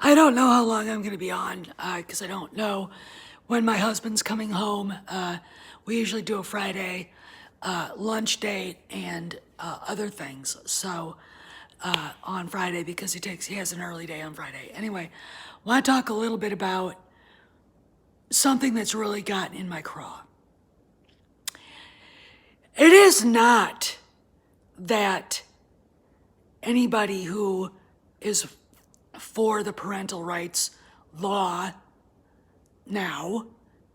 I don't know how long I'm going to be on because I don't know when my husband's coming home. We usually do a Friday lunch date and other things. So on Friday because he has an early day on Friday. Anyway, I want to talk a little bit about something that's really gotten in my craw. It is not that anybody who is for the parental rights law now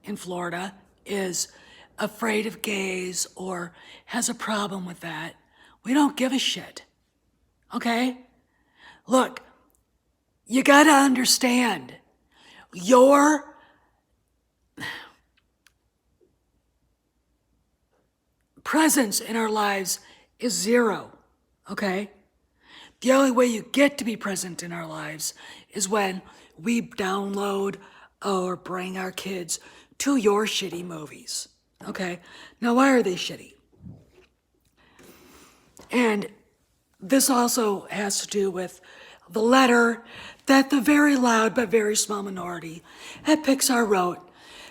in Florida is afraid of gays or has a problem with that. We don't give a shit. Okay? Look, you gotta understand, your presence in our lives is zero. Okay? The only way you get to be present in our lives is when we download or bring our kids to your shitty movies. Okay? Now, why are they shitty? And this also has to do with the letter that the very loud but very small minority at Pixar wrote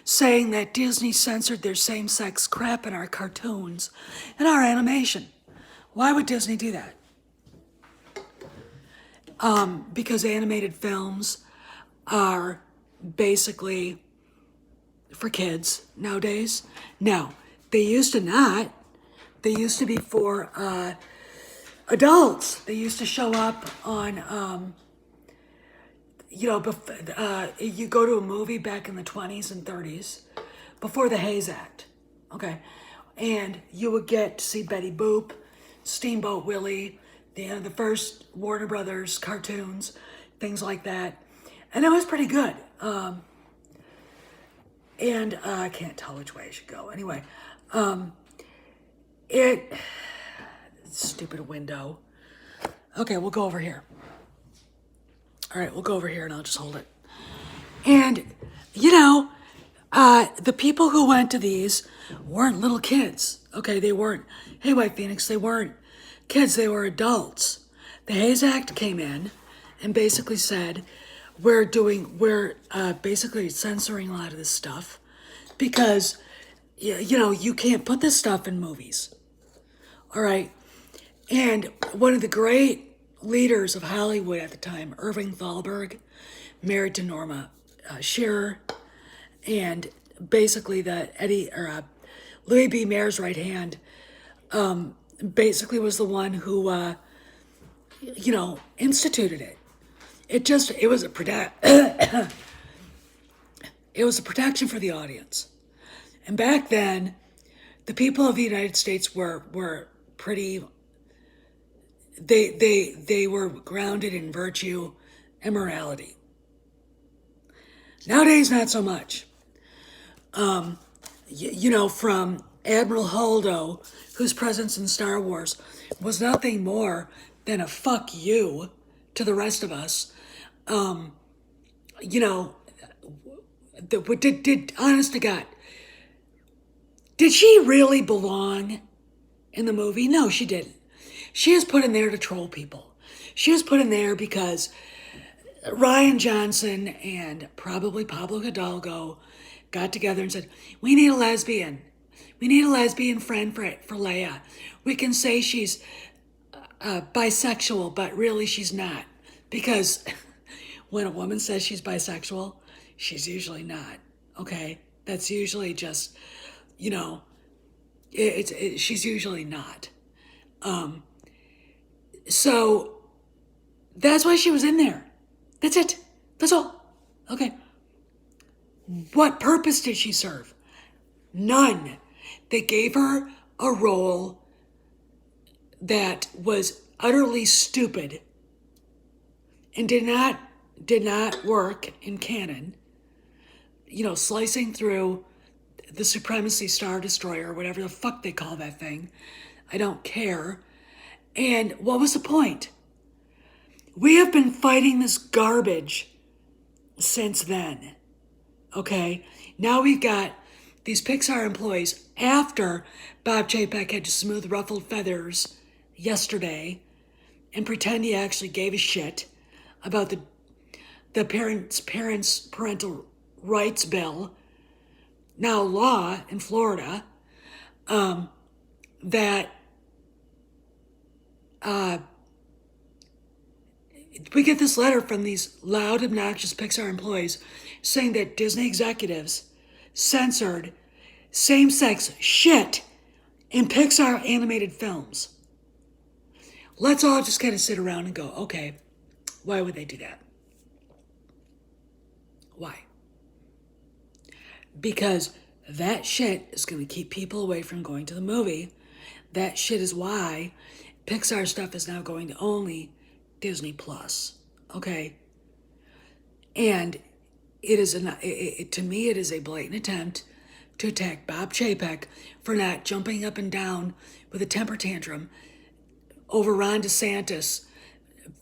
saying that Disney censored their same-sex crap in our cartoons and our animation. Why would Disney do that? Because animated films are basically for kids nowadays. No, they used to not. They used to be for adults. They used to show up on, you go to a movie back in the 20s and 30s, before the Hayes Act, okay? And you would get to see Betty Boop, Steamboat Willie, the first Warner Brothers cartoons, things like that. And it was pretty good. And I can't tell which way I should go. Anyway, stupid window. Okay, we'll go over here. All right, we'll go over here and I'll just hold it. And, the people who went to these weren't little kids. Okay, they weren't. Hey, White Phoenix, they weren't kids, they were adults. The Hayes Act came in and basically said, we're basically censoring a lot of this stuff because, you can't put this stuff in movies. All right. And one of the great leaders of Hollywood at the time, Irving Thalberg, married to Norma Shearer, and basically Louis B. Mayer's right hand, basically was the one who, instituted it. It was a it was a protection for the audience. And back then, the people of the United States were pretty, they were grounded in virtue and morality. Nowadays, not so much. From Admiral Holdo, whose presence in Star Wars was nothing more than a fuck you to the rest of us. Honest to God, did she really belong in the movie? No, she didn't. She was put in there to troll people. She was put in there because Ryan Johnson and probably Pablo Hidalgo got together and said, we need a lesbian. We need a lesbian friend for Leia. We can say she's bisexual, but really she's not. Because when a woman says she's bisexual, she's usually not, okay? That's usually just, she's usually not. So that's why she was in there. That's it. That's all. Okay. What purpose did she serve? None. They gave her a role that was utterly stupid and did not work in canon. Slicing through the Supremacy Star Destroyer, whatever the fuck they call that thing. I don't care. And what was the point? We have been fighting this garbage since then. Okay? Now we've got these Pixar employees, after Bob Chapek had to smooth ruffled feathers yesterday and pretend he actually gave a shit about the parental rights bill, now law in Florida, that we get this letter from these loud, obnoxious Pixar employees saying that Disney executives censored same-sex shit in Pixar animated films. Let's all just kind of sit around and go, okay, why would they do that? Why? Because that shit is going to keep people away from going to the movie. That shit is why Pixar stuff is now going to only Disney Plus. Okay? And it is to me, it is a blatant attempt to attack Bob Chapek for not jumping up and down with a temper tantrum over Ron DeSantis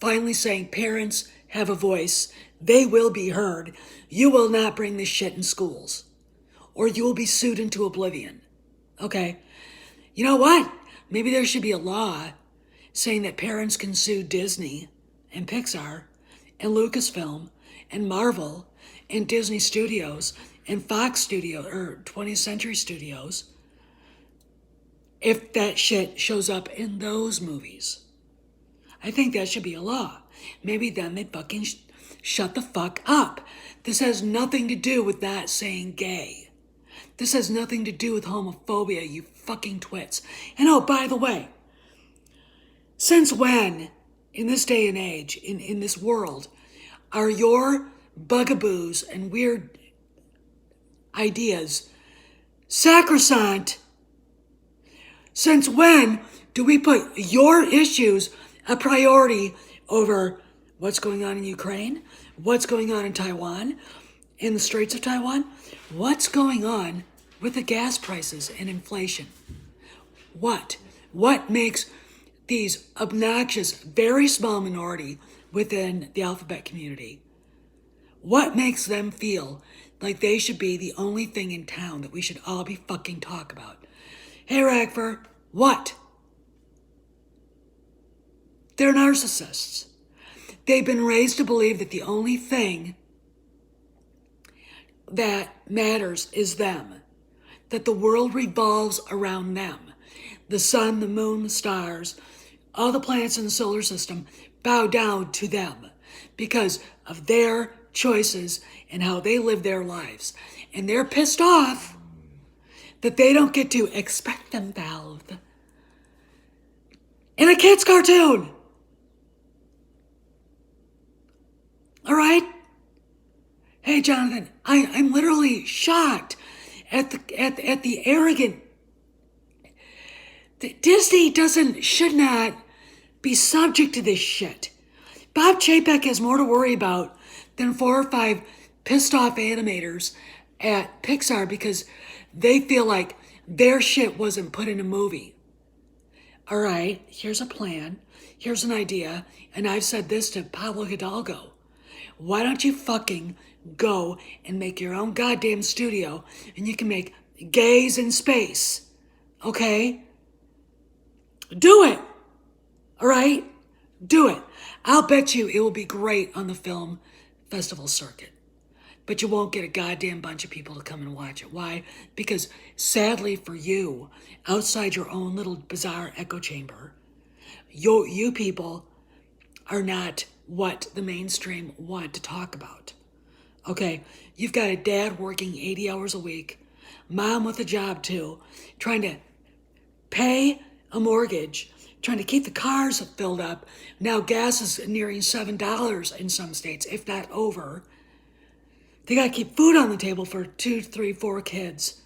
finally saying parents have a voice. They will be heard. You will not bring this shit in schools, or you will be sued into oblivion. Okay? You know what? Maybe there should be a law saying that parents can sue Disney and Pixar and Lucasfilm and Marvel and Disney Studios and Fox Studios or 20th Century Studios if that shit shows up in those movies. I think that should be a law. Maybe then they'd fucking shut the fuck up. This has nothing to do with that saying gay. This has nothing to do with homophobia, you fucking twits. And oh, by the way, since when, in this day and age, in this world, are your bugaboos and weird ideas sacrosanct? Since when do we put your issues a priority over what's going on in Ukraine, what's going on in Taiwan, in the Straits of Taiwan, what's going on with the gas prices and inflation? What makes these obnoxious, very small minority within the alphabet community, what makes them feel like they should be the only thing in town that we should all be fucking talk about? Hey, Ragford, what? They're narcissists. They've been raised to believe that the only thing that matters is them, that the world revolves around them. The sun, the moon, the stars, all the planets in the solar system bow down to them because of their choices and how they live their lives. And they're pissed off that they don't get to express themselves in a kid's cartoon. All right? Hey, Jonathan, I'm literally shocked at the arrogant. Disney should not be subject to this shit. Bob Chapek has more to worry about than 4 or 5 pissed off animators at Pixar because they feel like their shit wasn't put in a movie. All right, here's a plan. Here's an idea. And I've said this to Pablo Hidalgo. Why don't you fucking go and make your own goddamn studio and you can make gays in space? Okay? Do it. All right? Do it. I'll bet you it will be great on the film festival circuit. But you won't get a goddamn bunch of people to come and watch it. Why? Because sadly for you, outside your own little bizarre echo chamber, you people are not what the mainstream want to talk about. Okay? You've got a dad working 80 hours a week, mom with a job too, trying to pay a mortgage, trying to keep the cars filled up. Now gas is nearing $7 in some states, if not over. They got to keep food on the table for 2, 3, 4 kids.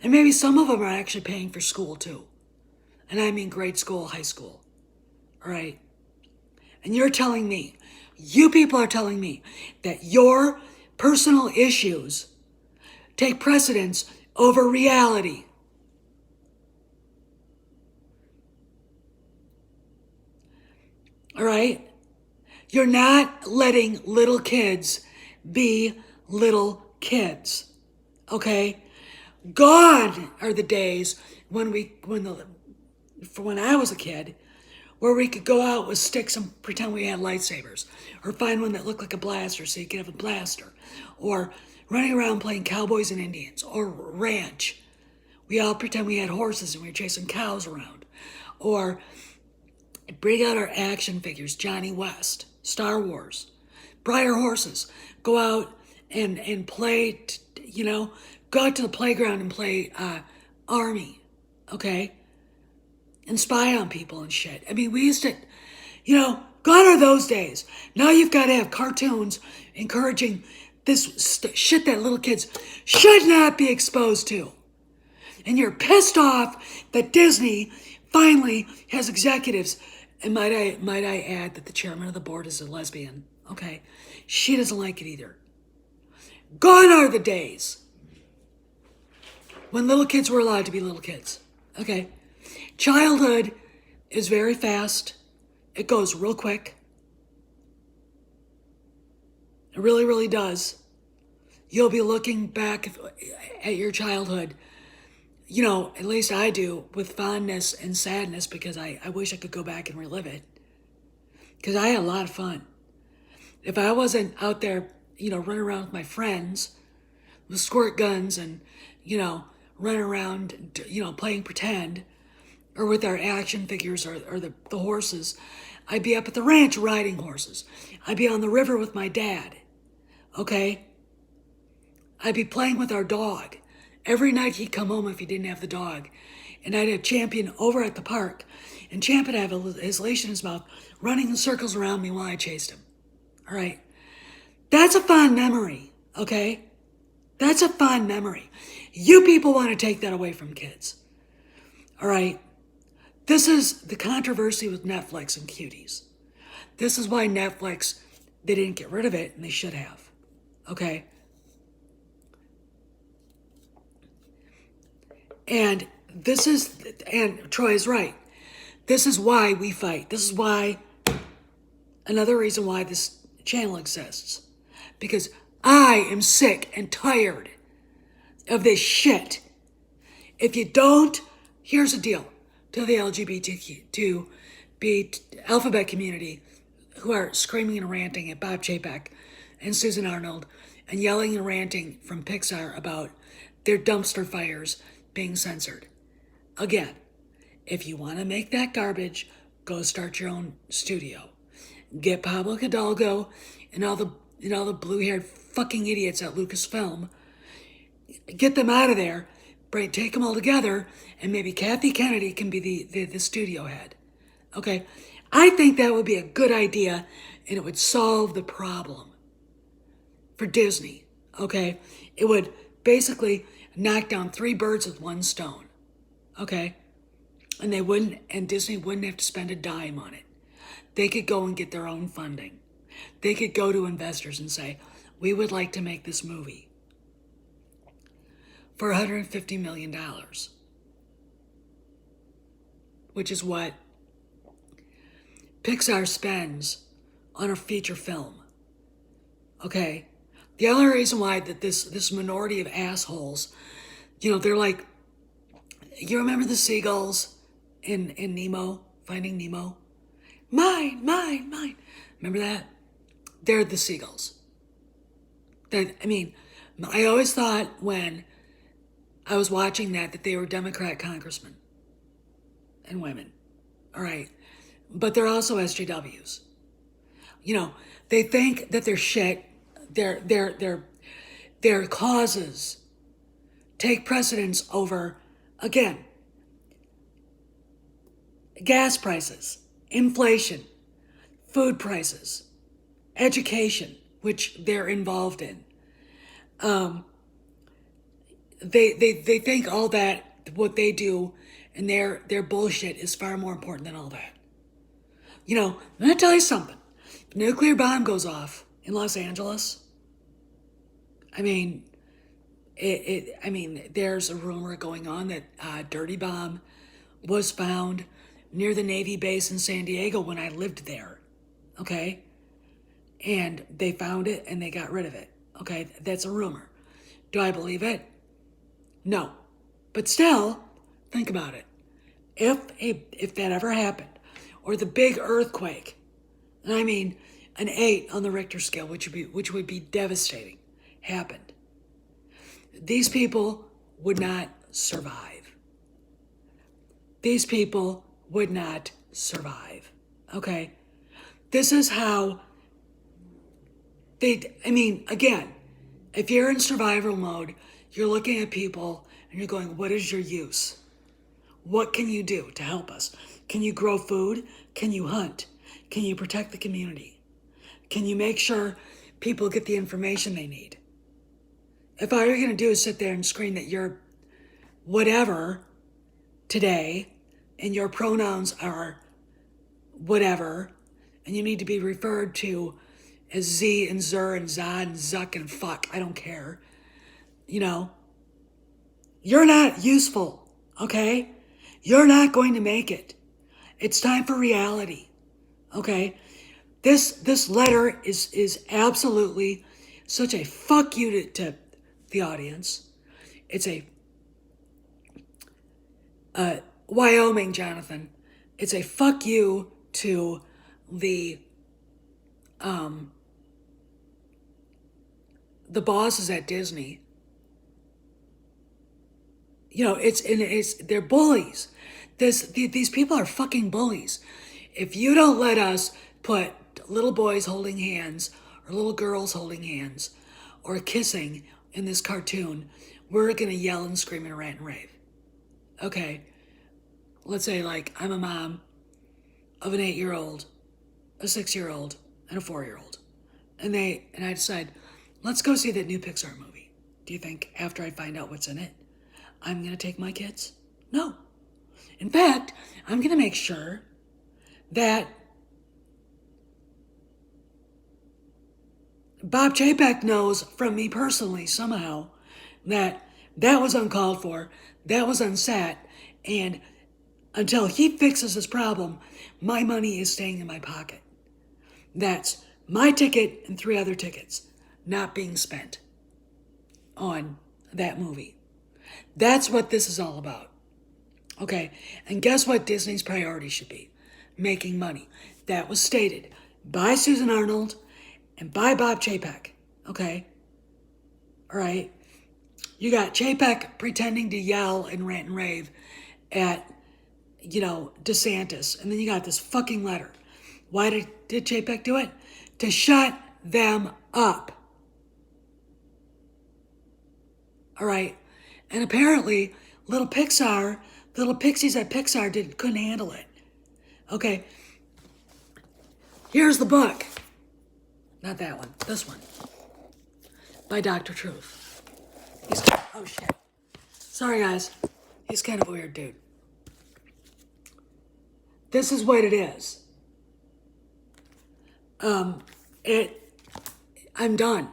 And maybe some of them are actually paying for school too. And I mean grade school, high school. All right? And you're telling me, you people are telling me that your personal issues take precedence over reality. All right? You're not letting little kids be little kids. Okay? Gone are the days when I was a kid, where we could go out with sticks and pretend we had lightsabers, or find one that looked like a blaster so you could have a blaster, or running around playing cowboys and Indians, or ranch. We all pretend we had horses and we were chasing cows around, or bring out our action figures, Johnny West, Star Wars, Briar horses, go out and play, go out to the playground and play Army, okay? And spy on people and shit. I mean, we used to, gone are those days. Now you've got to have cartoons encouraging this shit that little kids should not be exposed to. And you're pissed off that Disney finally has executives. And might I add that the chairman of the board is a lesbian. Okay. She doesn't like it either. Gone are the days when little kids were allowed to be little kids. Okay. Childhood is very fast. It goes real quick. It really, really does. You'll be looking back at your childhood, at least I do, with fondness and sadness, because I wish I could go back and relive it. Because I had a lot of fun. If I wasn't out there, running around with my friends with squirt guns and, running around, playing pretend, or with our action figures or the horses, I'd be up at the ranch riding horses. I'd be on the river with my dad, okay? I'd be playing with our dog. Every night he'd come home if he didn't have the dog. And I'd have Champion over at the park. And Champion would have his leash in his mouth, running in circles around me while I chased him. All right? That's a fond memory, okay? That's a fond memory. You people want to take that away from kids. All right? This is the controversy with Netflix and cuties. This is why Netflix, they didn't get rid of it, and they should have. Okay? And Troy is right. This is why we fight. This is why, another reason why this channel exists. Because I am sick and tired of this shit. If you don't, here's the deal. To the LGBTQ alphabet community who are screaming and ranting at Bob Chapek and Susan Arnold and yelling and ranting from Pixar about their dumpster fires being censored. Again, if you want to make that garbage, go start your own studio. Get Pablo Hidalgo and all the blue-haired fucking idiots at Lucasfilm. Get them out of there. Take them all together, and maybe Kathy Kennedy can be the studio head. Okay? I think that would be a good idea, and it would solve the problem for Disney. Okay? It would basically knock down 3 birds with 1 stone. Okay? And Disney wouldn't have to spend a dime on it. They could go and get their own funding. They could go to investors and say, we would like to make this movie for $150 million, which is what Pixar spends on a feature film. Okay? The other reason why that this minority of assholes, they're like, you remember the seagulls in Nemo, Finding Nemo? Mine, mine, mine. Remember that? They're the seagulls. I always thought when I was watching that they were Democrat congressmen and women. All right. But they're also SJWs. They think that their shit, their causes take precedence over, again, gas prices, inflation, food prices, education, which they're involved in. They think all that, what they do and their bullshit is far more important than all that. I'm going to tell you something. If a nuclear bomb goes off in Los Angeles, there's a rumor going on that a dirty bomb was found near the Navy base in San Diego when I lived there. Okay? And they found it and they got rid of it. Okay? That's a rumor. Do I believe it? No. But still, think about it. If that ever happened, or the big earthquake, and I mean an 8 on the Richter scale, which would be devastating, happened, these people would not survive. These people would not survive. Okay? This is how again, if you're in survival mode, you're looking at people and you're going, what is your use? What can you do to help us? Can you grow food? Can you hunt? Can you protect the community? Can you make sure people get the information they need? If all you're going to do is sit there and scream that you're whatever today and your pronouns are whatever and you need to be referred to as Z and Zer and Zod and Zuck and fuck, I don't care. You're not useful, okay? You're not going to make it. It's time for reality, okay? This letter is absolutely such a fuck you to the audience. It's a Wyoming, Jonathan. It's a fuck you to the bosses at Disney. They're bullies. These people are fucking bullies. If you don't let us put little boys holding hands or little girls holding hands or kissing in this cartoon, we're gonna yell and scream and rant and rave. Okay, let's say like I'm a mom of an 8-year-old, a 6-year-old, and a 4-year-old, and I decide, let's go see that new Pixar movie. Do you think after I find out what's in it, I'm gonna take my kids? No. In fact, I'm gonna make sure that Bob Chapek knows from me personally somehow that was uncalled for, that was unsat, and until he fixes this problem, my money is staying in my pocket. That's my ticket and 3 other tickets not being spent on that movie. That's what this is all about. Okay, and guess what Disney's priority should be? Making money. That was stated by Susan Arnold and by Bob Chapek. Okay? All right? You got Chapek pretending to yell and rant and rave at, DeSantis. And then you got this fucking letter. Why did Chapek do it? To shut them up. All right? And apparently, little pixies at Pixar couldn't handle it. Okay? Here's the book. Not that one. This one. By Dr. Truth. Oh, shit. Sorry, guys. He's kind of a weird dude. This is what it is. I'm done.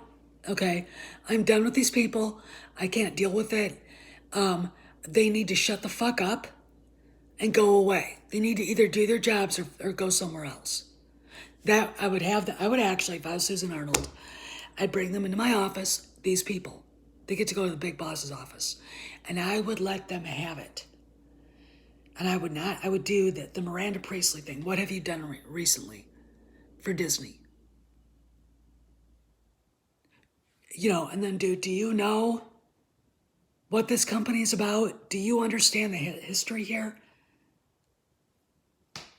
Okay? I'm done with these people. I can't deal with it. They need to shut the fuck up and go away. They need to either do their jobs or go somewhere else. I would actually, if I was Susan Arnold, I'd bring them into my office, these people. They get to go to the big boss's office. And I would let them have it. And I would do the Miranda Priestley thing. What have you done recently for Disney? And then do you know what this company is about? Do you understand the history here?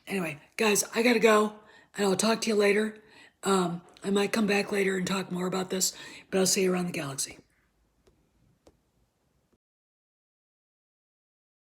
Anyway, guys, I gotta go, and I'll talk to you later. I might come back later and talk more about this, but I'll see you around the galaxy.